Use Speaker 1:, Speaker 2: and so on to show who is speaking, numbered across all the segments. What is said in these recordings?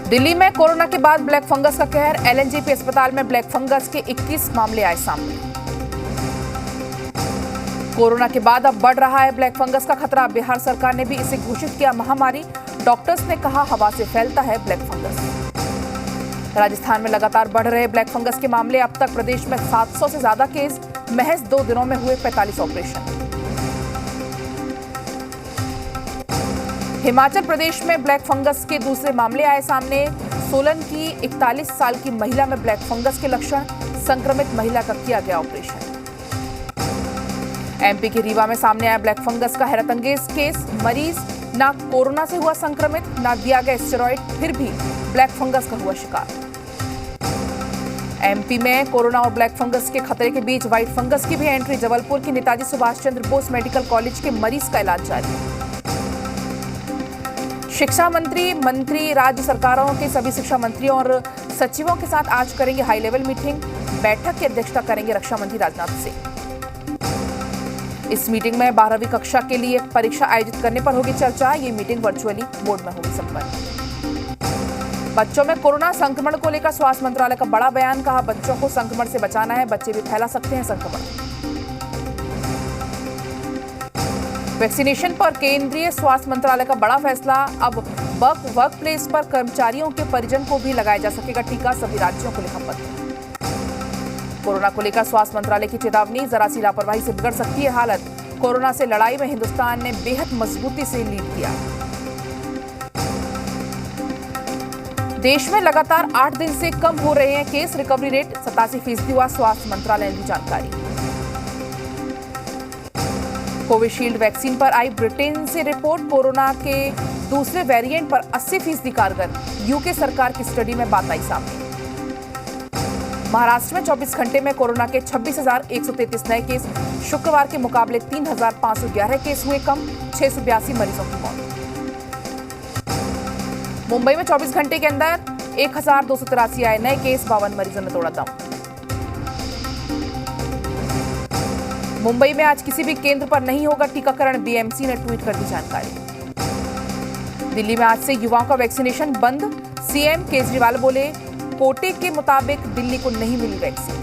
Speaker 1: दिल्ली में कोरोना के बाद ब्लैक फंगस का कहर। एलएनजेपी अस्पताल में ब्लैक फंगस के 21 मामले आए सामने। कोरोना के बाद अब बढ़ रहा है ब्लैक फंगस का खतरा। बिहार सरकार ने भी इसे घोषित किया महामारी। डॉक्टर्स ने कहा हवा से फैलता है ब्लैक फंगस। राजस्थान में लगातार बढ़ रहे ब्लैक फंगस के मामले। अब तक प्रदेश में 700 से ज्यादा केस। महज 2 दिनों में हुए 45 ऑपरेशन। हिमाचल प्रदेश में ब्लैक फंगस के दूसरे मामले आए सामने। सोलन की 41 साल की महिला में ब्लैक फंगस के लक्षण। संक्रमित महिला का किया गया ऑपरेशन। एमपी के रीवा में सामने आया ब्लैक फंगस का हैरतअंगेज केस। मरीज ना कोरोना से हुआ संक्रमित, ना दिया गया स्टेरॉइड, फिर भी ब्लैक फंगस का हुआ शिकार। एमपी में कोरोना और ब्लैक फंगस के खतरे के बीच व्हाइट फंगस की भी एंट्री। जबलपुर की नेताजी सुभाष चंद्र बोस मेडिकल कॉलेज के मरीज का इलाज जारी। शिक्षा मंत्री राज्य सरकारों के सभी शिक्षा मंत्रियों और सचिवों के साथ आज करेंगे हाई लेवल मीटिंग। बैठक की अध्यक्षता करेंगे रक्षा मंत्री राजनाथ सिंह। इस मीटिंग में 12वीं कक्षा के लिए परीक्षा आयोजित करने पर होगी चर्चा। ये मीटिंग वर्चुअली बोर्ड में होगी संपन्न। बच्चों में कोरोना संक्रमण को लेकर स्वास्थ्य मंत्रालय का बड़ा बयान। कहा बच्चों को संक्रमण से बचाना है, बच्चे भी फैला सकते हैं संक्रमण। वैक्सीनेशन पर केंद्रीय स्वास्थ्य मंत्रालय का बड़ा फैसला। अब वर्क प्लेस पर कर्मचारियों के परिजन को भी लगाया जा सकेगा टीका। सभी राज्यों को लिखा पत्र। कोरोना को लेकर स्वास्थ्य मंत्रालय की चेतावनी। जरा सी लापरवाही से बिगड़ सकती है हालत। कोरोना से लड़ाई में हिंदुस्तान ने बेहद मजबूती से लीड किया। देश में लगातार 8 दिन से कम हो रहे हैं केस। रिकवरी रेट 87% हुआ। स्वास्थ्य मंत्रालय ने दी जानकारी। कोविशील्ड वैक्सीन पर आई ब्रिटेन से रिपोर्ट। कोरोना के दूसरे वेरिएंट पर 80% कारगर। यूके सरकार की स्टडी में बात आई सामने। महाराष्ट्र में 24 घंटे में कोरोना के 26,133 नए केस। शुक्रवार के मुकाबले 3,511 केस हुए कम। 682 मरीजों की मौत। मुंबई में 24 घंटे के अंदर 1,283 आए नए केस। 52 मरीजों ने तोड़ा दम। मुंबई में आज किसी भी केंद्र पर नहीं होगा टीकाकरण। बीएमसी ने ट्वीट कर दी जानकारी। दिल्ली में आज से युवाओं का वैक्सीनेशन बंद। सीएम केजरीवाल बोले कोटे के मुताबिक दिल्ली को नहीं मिली वैक्सीन।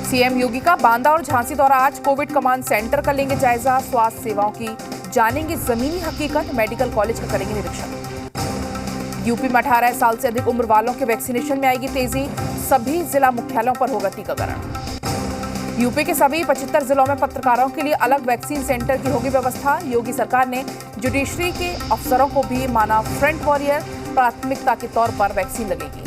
Speaker 1: सीएम योगी का बांदा और झांसी दौरा आज। कोविड कमांड सेंटर का लेंगे जायजा। स्वास्थ्य सेवाओं की जानेंगे जमीनी हकीकत। मेडिकल कॉलेज का करेंगे निरीक्षण। यूपी में 18 साल से अधिक उम्र वालों के वैक्सीनेशन में आएगी तेजी। सभी जिला मुख्यालयों पर होगा टीकाकरण। यूपी के सभी 75 जिलों में पत्रकारों के लिए अलग वैक्सीन सेंटर की होगी व्यवस्था। योगी सरकार ने जुडिशरी के अफसरों को भी माना फ्रंट वॉरियर। प्राथमिकता के तौर पर वैक्सीन लगेगी।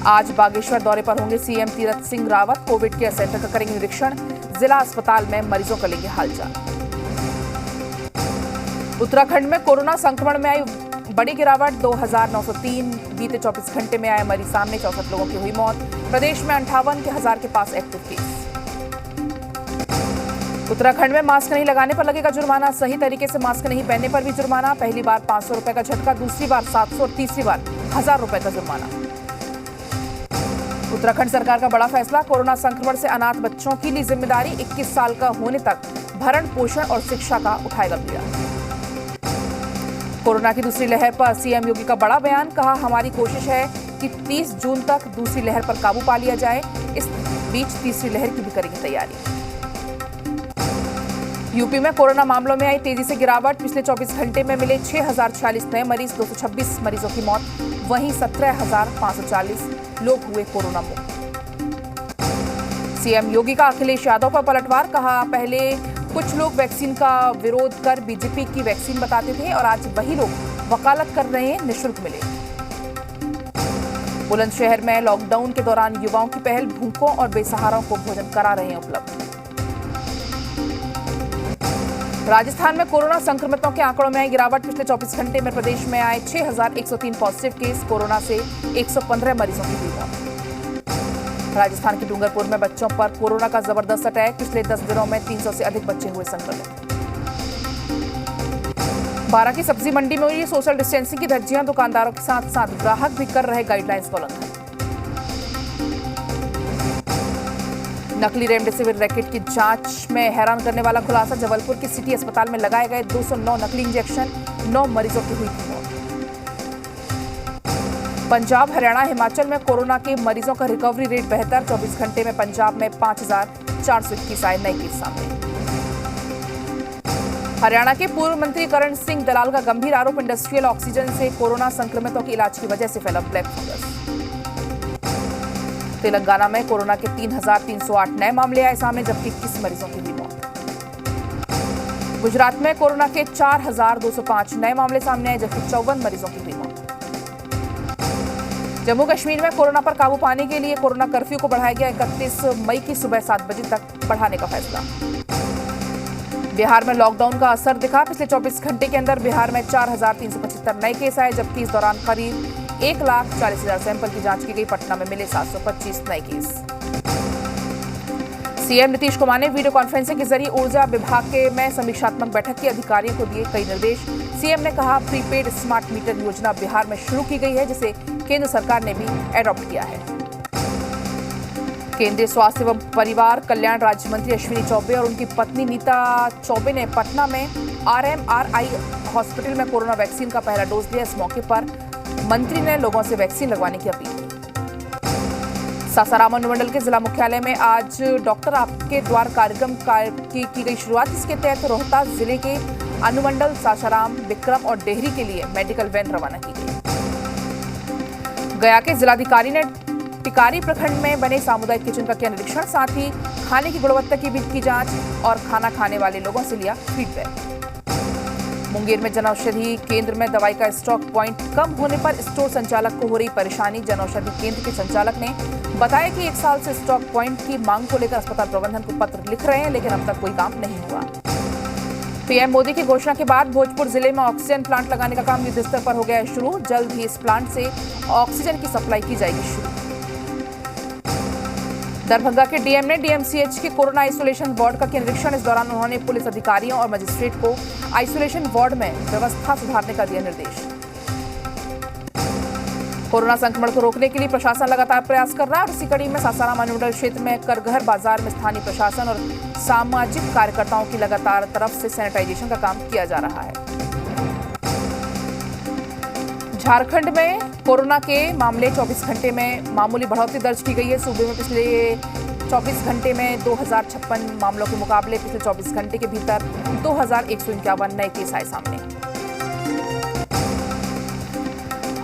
Speaker 1: आज बागेश्वर दौरे पर होंगे CM Tirath Singh Rawat. Covid care centre का करेंगे निरीक्षण। जिला अस्पताल में मरीजों का लेंगे हालचाल। उत्तराखंड में कोरोना संक्रमण में आई बड़ी गिरावट। 2,903 बीते 24 घंटे में आए मरीज सामने। 64 लोगों की हुई मौत। प्रदेश में 58,000 के पास एक्टिव केस। उत्तराखंड में मास्क नहीं लगाने पर लगेगा जुर्माना। सही तरीके से मास्क नहीं पहनने पर भी जुर्माना। पहली बार 500 रुपए का झटका, दूसरी बार 700 और तीसरी बार 1,000 रुपए का जुर्माना। उत्तराखंड सरकार का बड़ा फैसला। कोरोना संक्रमण से अनाथ बच्चों की ली जिम्मेदारी। 21 साल का होने तक भरण पोषण और शिक्षा का उठाएगा बीड़ा। कोरोना की दूसरी लहर पर सीएम योगी का बड़ा बयान। कहा हमारी कोशिश है कि 30 जून तक दूसरी लहर पर काबू पा लिया जाए। इस बीच तीसरी लहर की भी करेंगे तैयारी। यूपी में कोरोना मामलों में आई तेजी से गिरावट। पिछले 24 घंटे में मिले 6,046 नए मरीज। 226 मरीजों की मौत। वहीं 17,540 लोग हुए कोरोना मुक्त। सीएम योगी का अखिलेश यादव पर पलटवार। कहा पहले कुछ लोग वैक्सीन का विरोध कर बीजेपी की वैक्सीन बताते थे और आज वही लोग वकालत कर रहे हैं निःशुल्क मिले। बुलंदशहर में लॉकडाउन के दौरान युवाओं की पहल। भूखों और बेसहाराओं को भोजन करा रहे हैं उपलब्ध। राजस्थान में कोरोना संक्रमितों के आंकड़ों में आई गिरावट। पिछले 24 घंटे में प्रदेश में आए 6,103 पॉजिटिव केस। कोरोना से 115 मरीजों की हुई मौत। राजस्थान के डूंगरपुर में बच्चों पर कोरोना का जबरदस्त अटैक। पिछले 10 दिनों में 300 से अधिक बच्चे हुए संक्रमित। बारा की सब्जी मंडी में हुई सोशल डिस्टेंसिंग की धज्जियां। दुकानदारों के साथ साथ ग्राहक भी कर रहे गाइडलाइंस का उल्लंघन। नकली रेमडेसिविर रैकेट की जांच में हैरान करने वाला खुलासा। जबलपुर के सिटी अस्पताल में लगाए गए 209 नकली इंजेक्शन, 9 मरीजों की हुई थी मौत। पंजाब, हरियाणा, हिमाचल में कोरोना के मरीजों का रिकवरी रेट बेहतर। 24 घंटे में पंजाब में 5,421 आए नए केस सामने। हरियाणा के पूर्व मंत्री करण सिंह दलाल का गंभीर आरोप, इंडस्ट्रियल ऑक्सीजन से कोरोना संक्रमितों के इलाज की वजह से फैला ब्लैक फंगस। तेलंगाना में कोरोना के 3,308 नए मामले आए सामने, जबकि 21 मरीजों की हुई मौत। गुजरात में कोरोना के 4,205 नए मामले सामने आए, जबकि 54 मरीजों की हुई मौत। जम्मू कश्मीर में कोरोना पर काबू पाने के लिए कोरोना कर्फ्यू को बढ़ाया गया। 31 मई की सुबह 7 बजे तक बढ़ाने का फैसला। बिहार में लॉकडाउन का असर दिखा। पिछले 24 घंटे के अंदर बिहार में 4,375 नए केस आए, जबकि इस दौरान करीब 1,40,000 सैंपल की जांच की गई। पटना में मिले 725 नए केस। सीएम नीतीश कुमार ने वीडियो कॉन्फ्रेंसिंग के जरिए ऊर्जा विभाग में समीक्षात्मक बैठक की, अधिकारियों को दिए कई निर्देश। सीएम ने कहा, प्रीपेड स्मार्ट मीटर योजना बिहार में शुरू की गई है, जिसे केंद्र सरकार ने भी एडॉप्ट किया है। केंद्रीय स्वास्थ्य एवं परिवार कल्याण राज्य मंत्री अश्विनी चौबे और उनकी पत्नी नीता चौबे ने पटना में RMRI हॉस्पिटल में कोरोना वैक्सीन का पहला डोज लिया। इस मौके पर मंत्री ने लोगों से वैक्सीन लगवाने की अपील की। सासाराम अनुमंडल के जिला मुख्यालय में आज डॉक्टर आपके द्वार कार्यक्रम की गई शुरुआत। इसके तहत रोहतास जिले के अनुमंडल, सासाराम, विक्रम और डेहरी के लिए मेडिकल वैन रवाना की गई। गया के जिलाधिकारी ने टिकारी प्रखंड में बने सामुदायिक किचन का किया निरीक्षण, साथ ही खाने की गुणवत्ता की भी की जांच और खाना खाने वाले लोगों से लिया फीडबैक। मुंगेर में जनऔषधि केंद्र में दवाई का स्टॉक पॉइंट कम होने पर स्टोर संचालक को हो रही परेशानी। जनऔषधि केंद्र के संचालक ने बताया कि 1 साल से स्टॉक पॉइंट की मांग को लेकर अस्पताल प्रबंधन को पत्र लिख रहे हैं, लेकिन अब तक कोई काम नहीं हुआ। पीएम मोदी की घोषणा के बाद भोजपुर जिले में ऑक्सीजन प्लांट लगाने का काम युद्ध स्तर पर हो गया है शुरू। जल्द ही इस प्लांट से ऑक्सीजन की सप्लाई की जाएगी शुरू। दरभंगा के डीएम ने डीएमसीएच के कोरोना आइसोलेशन वार्ड का किया निरीक्षण। इस दौरान उन्होंने पुलिस अधिकारियों और मजिस्ट्रेट को आइसोलेशन वार्ड में व्यवस्था सुधारने का दिया निर्देश। कोरोना संक्रमण को रोकने के लिए प्रशासन लगातार प्रयास कर रहा है और इसी कड़ी में सासाराम अनुमंडल क्षेत्र में करगहर बाजार में स्थानीय प्रशासन और सामाजिक कार्यकर्ताओं की लगातार तरफ से सैनिटाइजेशन का काम किया जा रहा है। झारखंड में कोरोना के मामले 24 घंटे में मामूली बढ़ोतरी दर्ज की गई है। सूबे में पिछले 24 घंटे में 2,056 मामलों के मुकाबले पिछले 24 घंटे के भीतर 2,151 नए केस आए सामने।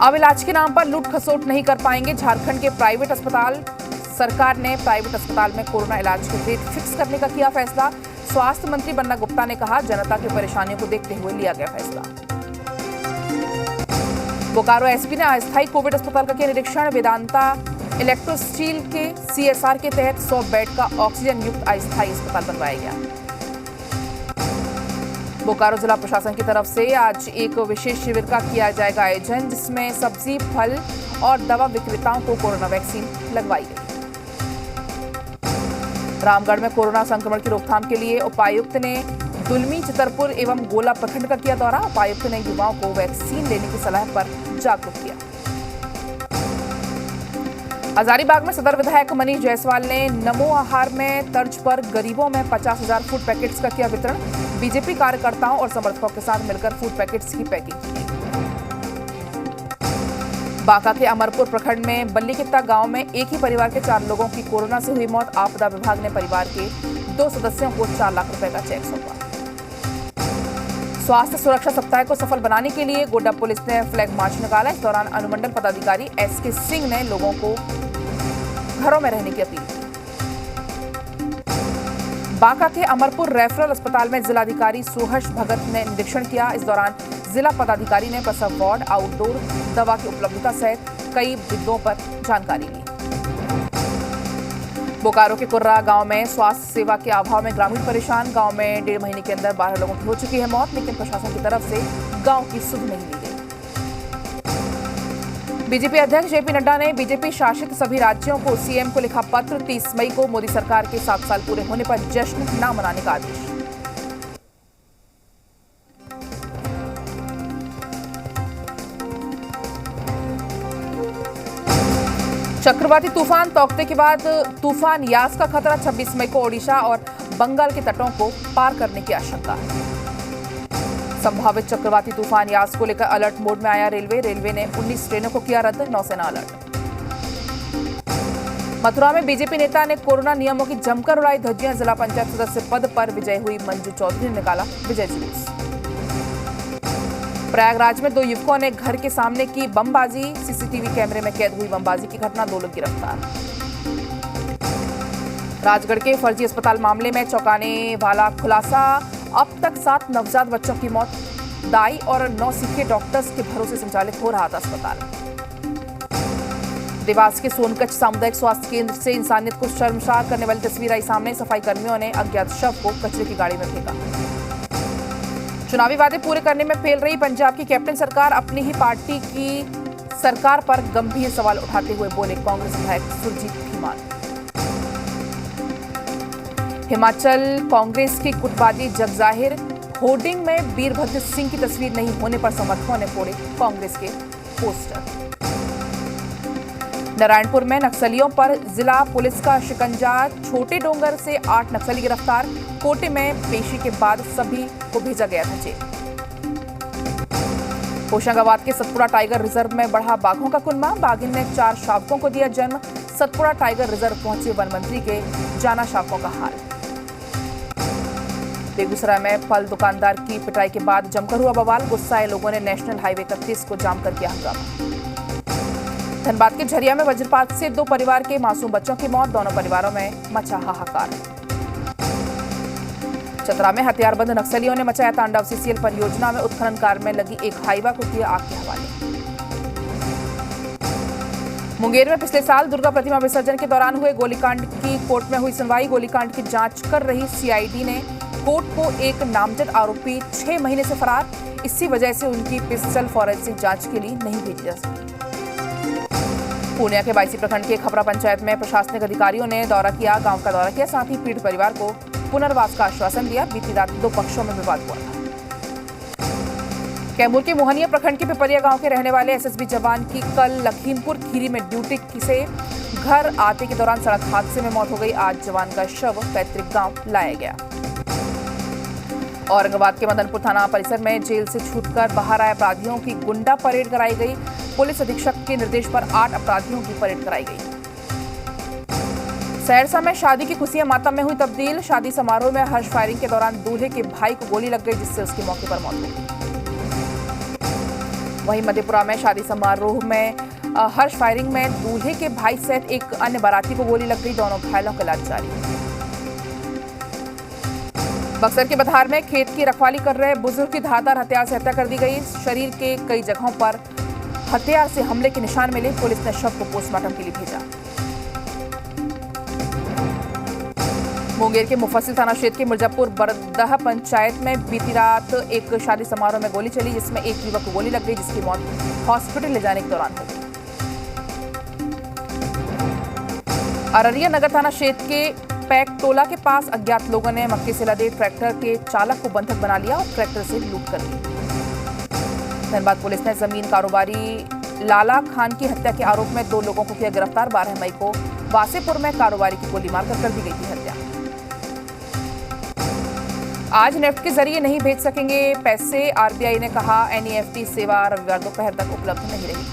Speaker 1: अब इलाज के नाम पर लूट खसोट नहीं कर पाएंगे झारखंड के प्राइवेट अस्पताल। सरकार ने प्राइवेट अस्पताल में कोरोना इलाज के रेट फिक्स करने का किया फैसला। स्वास्थ्य मंत्री बन्ना गुप्ता ने कहा, जनता की परेशानियों को देखते हुए लिया गया फैसला। बोकारो एसपी ने अस्थायी कोविड अस्पताल का किया निरीक्षण। वेदांता इलेक्ट्रो स्टील के CSR के तहत 100 बेड का ऑक्सीजन युक्त अस्थायी अस्पताल बनवाया गया। बोकारो जिला प्रशासन की तरफ से आज एक विशेष शिविर का किया जाएगा आयोजन, जिसमें सब्जी, फल और दवा विक्रेताओं को कोरोना वैक्सीन लगवाई गई। रामगढ़ में कोरोना संक्रमण की रोकथाम के लिए उपायुक्त ने दुलमी, चितरपुर एवं गोला प्रखंड का किया दौरा। उपायुक्त ने युवाओं को वैक्सीन लेने की सलाह पर जागरूक किया। हजारीबाग में सदर विधायक मनीष जायसवाल ने नमो आहार में तर्ज पर गरीबों में 50,000 फूड पैकेट्स का किया वितरण। बीजेपी कार्यकर्ताओं और समर्थकों के साथ मिलकर फूड पैकेट्स की पैकिंग की। बांका के अमरपुर प्रखंड में बल्लीकित्ता गांव में एक ही परिवार के 4 लोगों की कोरोना से हुई मौत। आपदा विभाग ने परिवार के 2 सदस्यों को 4 लाख रुपए का चेक सौंपा। स्वास्थ्य सुरक्षा सप्ताह को सफल बनाने के लिए गोड्डा पुलिस ने फ्लैग मार्च निकाला। इस दौरान अनुमंडल पदाधिकारी SK सिंह ने लोगों को घरों में रहने की अपील की। बांका के अमरपुर रेफरल अस्पताल में जिलाधिकारी सुहर्ष भगत ने निरीक्षण किया। इस दौरान जिला पदाधिकारी ने प्रसव वार्ड, आउटडोर दवा की उपलब्धता सहित कई मुद्दों पर जानकारी ली। बोकारो के कुर्रा गांव में स्वास्थ्य सेवा के अभाव में ग्रामीण परेशान। गांव में 1.5 महीने के अंदर 12 लोगों की हो चुकी है मौत, लेकिन प्रशासन की तरफ से गांव की सुध नहीं ली गई। बीजेपी अध्यक्ष JP नड्डा ने बीजेपी शासित सभी राज्यों को सीएम को लिखा पत्र। 30 मई को मोदी सरकार के 7 साल पूरे होने पर जश्न न मनाने का आदेश। चक्रवाती तूफान तौकते के बाद तूफान यास का खतरा 26 मई को ओडिशा और बंगाल के तटों को पार करने की आशंका। संभावित चक्रवाती तूफान यास को लेकर अलर्ट मोड में आया रेलवे ने 19 ट्रेनों को किया रद्द, नौसेना अलर्ट। मथुरा में बीजेपी नेता ने कोरोना नियमों की जमकर उड़ाई धज्जियां, जिला पंचायत सदस्य पद पर विजय हुई मंजू चौधरी ने निकाला विजय जुलूस। प्रयागराज में 2 युवकों ने घर के सामने की बमबाजी, सीसीटीवी कैमरे में कैद हुई बमबाजी की घटना, 2 लोग गिरफ्तार। राजगढ़ के फर्जी अस्पताल मामले में चौंकाने वाला खुलासा, अब तक 7 नवजात बच्चों की मौत, दाई और 9 सीखे डॉक्टर्स के भरोसे संचालित हो रहा था अस्पताल। देवास के सोनकच्छ सामुदायिक स्वास्थ्य केंद्र से इंसानियत को शर्मसार करने वाली तस्वीर आई सामने, सफाई कर्मियों ने अज्ञात शव को कचरे की गाड़ी में फेंका। चुनावी वादे पूरे करने में फेल रही पंजाब की कैप्टन सरकार, अपनी ही पार्टी की सरकार पर गंभीर सवाल उठाते हुए बोले कांग्रेस विधायक सुरजीत धीमान। हिमाचल कांग्रेस की गुटबाजी जग जाहिर, होर्डिंग में वीरभद्र सिंह की तस्वीर नहीं होने पर समर्थकों ने फोड़े कांग्रेस के पोस्टर। नारायणपुर में नक्सलियों पर जिला पुलिस का शिकंजा, छोटे डोंगर से 8 नक्सली गिरफ्तार, कोटे में पेशी के बाद सभी को भेजा गया था जेल। होशंगाबाद के सतपुड़ा टाइगर रिजर्व में बढ़ा बाघों का कुनबा, बाघिन ने 4 शावकों को दिया जन्म, सतपुड़ा टाइगर रिजर्व पहुंचे वन मंत्री के, जाना शावकों का हाल। बेगूसराय में फल दुकानदार की पिटाई के बाद जमकर हुआ बवाल, गुस्साए लोगों ने नेशनल हाईवे 31 को जाम कर किया हंगामा। धनबाद के झरिया में वज्रपात से 2 परिवार के मासूम बच्चों की मौत, दोनों परिवारों में मचा हाहाकार। चतरा में हथियारबंद नक्सलियों ने मचाया तांडव, सीसीएल परियोजना में उत्खनन कार्य में लगी एक हाईवा को किया आग के हवाले। मुंगेर में पिछले साल दुर्गा प्रतिमा विसर्जन के दौरान हुए गोलीकांड की कोर्ट में हुई सुनवाई, गोलीकांड की जांच कर रही सीआईडी ने कोर्ट को एक नामजद आरोपी 6 महीने से फरार, इसी वजह से उनकी पिस्टल फॉरेंसिक जांच के लिए नहीं भेजी जा सकी। पूर्णिया के बायसी प्रखंड के खपरा पंचायत में प्रशासनिक अधिकारियों ने गांव का दौरा किया, साथ ही पीड़ित परिवार को पुनर्वास का आश्वासन दिया। बीती रात 2 पक्षों में विवाद हुआ था। कैमूर के मोहनिया प्रखंड के पिपरिया गांव के रहने वाले एसएसबी जवान की कल लखीमपुर खीरी में ड्यूटी से घर आते के दौरान सड़क हादसे में मौत हो गई। आज जवान का शव पैतृक गांव लाया गया। औरंगाबाद के मदनपुर थाना परिसर में जेल से छूटकर बाहर आए अपराधियों की गुंडा परेड कराई गई। पुलिस अधीक्षक के निर्देश पर 8 अपराधियों की परेड कराई गई। सहरसा में शादी की खुशियां मातम में हुई तब्दील, शादी समारोह में हर्ष फायरिंग के दौरान दूल्हे के भाई को गोली लग गई, जिससे उसकी मौके पर मौत हो गई। वहीं मधेपुरा में शादी समारोह में हर्ष फायरिंग में दूल्हे के भाई सहित एक अन्य बाराती को गोली लग गई, दोनों घायलों का इलाज जारी। बक्सर के बधार में खेत की रखवाली कर रहे बुजुर्ग की धारदार हथियार से हत्या कर दी गई। शरीर के कई जगहों पर हथियार से हमले के निशान मिले, पुलिस ने शव को पोस्टमार्टम के लिए भेजा। मुंगेर के मुफस्सिल थाना क्षेत्र के मिर्जापुर बरदह पंचायत में बीती रात एक शादी समारोह में गोली चली, जिसमें एक युवक को गोली लग गई, जिसकी मौत हॉस्पिटल ले जाने के दौरान हो गई। अररिया नगर थाना क्षेत्र के पैक टोला के पास अज्ञात लोगों ने मक्के से लदे ट्रैक्टर के चालक को बंधक बना लिया और ट्रैक्टर से लूट कर ली। धनबाद पुलिस ने जमीन कारोबारी लाला खान की हत्या के आरोप में 2 लोगों को किया गिरफ्तार। 12 मई को वासेपुर में कारोबारी की गोली मारकर कर दी गई थी हत्या। आज नेफ्ट के जरिए नहीं भेज सकेंगे पैसे, आरबीआई ने कहा। एनईएफटी सेवा रविवार दोपहर तक उपलब्ध नहीं रहेगी।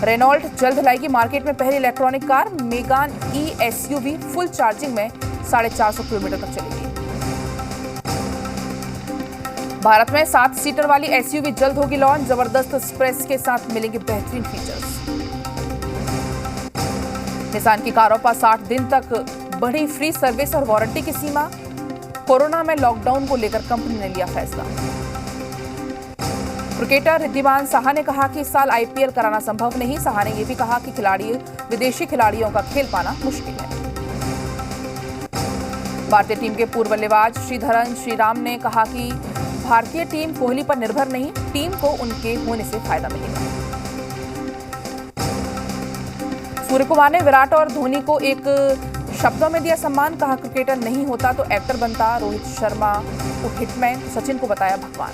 Speaker 1: रेनॉल्ट जल्द लाएगी मार्केट में पहली इलेक्ट्रॉनिक कार, मेगान ई एसयूवी फुल चार्जिंग में 450 किलोमीटर तक चलेगी। भारत में 7 सीटर वाली एसयूवी जल्द होगी लॉन्च, जबरदस्त स्पेस के साथ मिलेंगे बेहतरीन फीचर्स। निसान की कारों पर 60 दिन तक बढ़ी फ्री सर्विस और वारंटी की सीमा। कोरोना में लॉकडाउन को लेकर कंपनी ने लिया फैसला। क्रिकेटर रिद्धिमान साहा ने कहा कि इस साल आईपीएल कराना संभव नहीं। साहा ने यह भी कहा कि विदेशी खिलाड़ियों का खेल पाना मुश्किल है। भारतीय टीम के पूर्व बल्लेबाज श्रीधरन श्रीराम ने कहा कि भारतीय टीम कोहली पर निर्भर नहीं, टीम को उनके होने से फायदा मिलेगा। सूर्य कुमार ने विराट और धोनी को एक शब्दों में दिया सम्मान, कहा क्रिकेटर नहीं होता तो एक्टर बनता। रोहित शर्मा को हिटमैन, सचिन को बताया भगवान।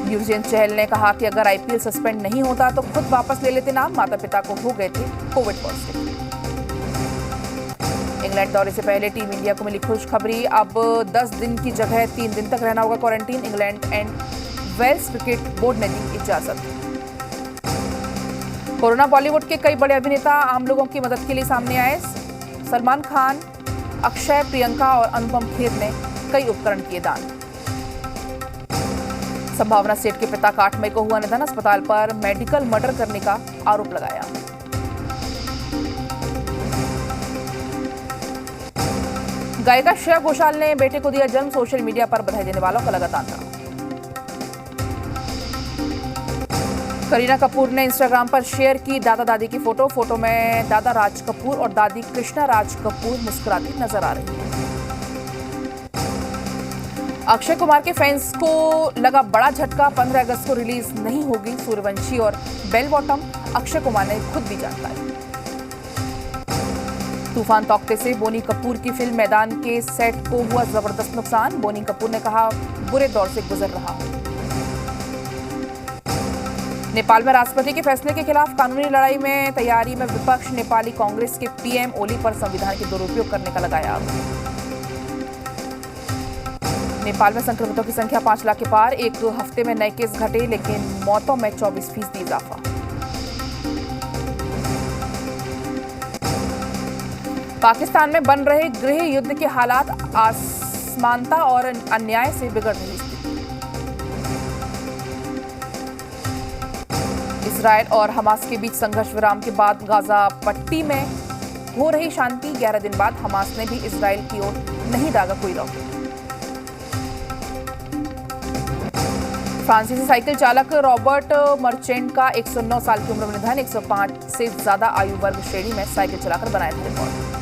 Speaker 1: युवराज चहल ने कहा कि अगर आईपीएल सस्पेंड नहीं होता तो खुद वापस ले लेते नाम। माता पिता को हो गए थे कोविड पॉजिटिव। इंग्लैंड दौरे से पहले टीम इंडिया को मिली खुशखबरी। अब 10 दिन की जगह 3 दिन तक रहना होगा quarantine. England and Wales cricket board ने दी इजाजत। कोरोना बॉलीवुड के कई बड़े अभिनेता आम लोगों की मदद के लिए सामने आए। सलमान खान, अक्षय, प्रियंका और अनुपम खेर ने कई उपकरण किए दान। संभावना सेठ के पिता का 8 मई को हुआ निधन। अस्पताल पर मेडिकल मर्डर करने का आरोप लगाया। गायिका श्रेया घोषाल ने बेटे को दिया जन्म। सोशल मीडिया पर बधाई देने वालों का लगा तांता। करीना कपूर ने इंस्टाग्राम पर शेयर की दादा दादी की फोटो में दादा राज कपूर और दादी कृष्णा राज कपूर मुस्कुराती नजर आ रही है। अक्षय कुमार के फैंस को लगा बड़ा झटका। 15 अगस्त को रिलीज नहीं होगी सूर्यवंशी और बेल बॉटम। अक्षय कुमार ने खुद दी जानकारी। तूफान तौकते से बोनी कपूर की फिल्म मैदान के सेट को हुआ जबरदस्त नुकसान। बोनी कपूर ने कहा, बुरे दौर से गुजर रहा हूं। नेपाल में राष्ट्रपति के फैसले के खिलाफ कानूनी लड़ाई में तैयारी में विपक्ष। नेपाली कांग्रेस के पीएम ओली पर संविधान के दुरुपयोग करने का लगाया आरोप। नेपाल में संक्रमितों की संख्या 5 लाख के पार। एक हफ्ते में नए केस घटे, लेकिन मौतों में 24% इजाफा। पाकिस्तान में बन रहे गृह युद्ध के हालात। असमानता और अन्याय से बिगड़ रही स्थिति। इजरायल और हमास के बीच संघर्ष विराम के बाद गाजा पट्टी में हो रही शांति। 11 दिन बाद हमास ने भी इजरायल की ओर नहीं दागा कोई रॉकेट। फ्रांसीसी साइकिल चालक रॉबर्ट मर्चेंट का 109 साल की उम्र में निधन। 105 से ज्यादा आयु वर्ग श्रेणी में साइकिल चलाकर बनाया था रिकॉर्ड।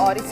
Speaker 1: और इस